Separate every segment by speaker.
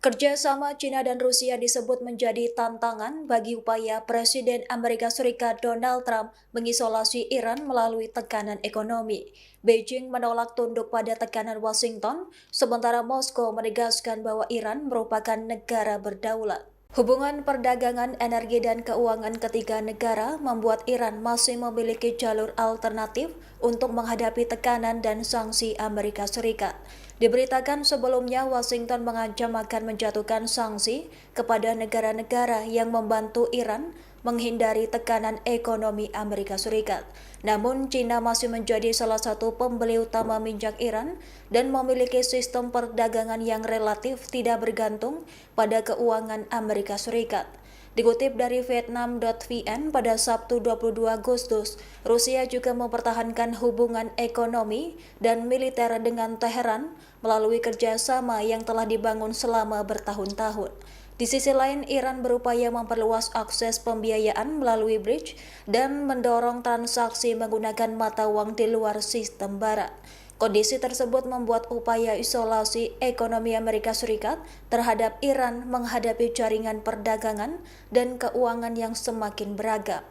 Speaker 1: Kerjasama China dan Rusia disebut menjadi tantangan bagi upaya Presiden Amerika Serikat Donald Trump mengisolasi Iran melalui tekanan ekonomi. Beijing menolak tunduk pada tekanan Washington, sementara Moskow menegaskan bahwa Iran merupakan negara berdaulat. Hubungan perdagangan, energi, dan keuangan ketiga negara membuat Iran masih memiliki jalur alternatif untuk menghadapi tekanan dan sanksi Amerika Serikat. Diberitakan sebelumnya Washington mengancam akan menjatuhkan sanksi kepada negara-negara yang membantu Iran menghindari tekanan ekonomi Amerika Serikat. Namun, China masih menjadi salah satu pembeli utama minyak Iran dan memiliki sistem perdagangan yang relatif tidak bergantung pada keuangan Amerika Serikat. Dikutip dari Vietnam.vn pada Sabtu 22 Agustus, Rusia juga mempertahankan hubungan ekonomi dan militer dengan Teheran melalui kerjasama yang telah dibangun selama bertahun-tahun. Di sisi lain, Iran berupaya memperluas akses pembiayaan melalui bridge dan mendorong transaksi menggunakan mata uang di luar sistem barat. Kondisi tersebut membuat upaya isolasi ekonomi Amerika Serikat terhadap Iran menghadapi jaringan perdagangan dan keuangan yang semakin beragam.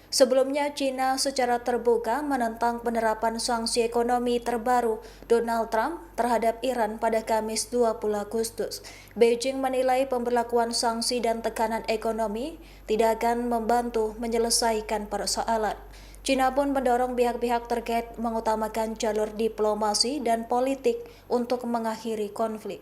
Speaker 1: Sebelumnya, China secara terbuka menentang penerapan sanksi ekonomi terbaru Donald Trump terhadap Iran pada Kamis 20 Agustus. Beijing menilai pemberlakuan sanksi dan tekanan ekonomi tidak akan membantu menyelesaikan persoalan. China pun mendorong pihak-pihak terkait mengutamakan jalur diplomasi dan politik untuk mengakhiri konflik.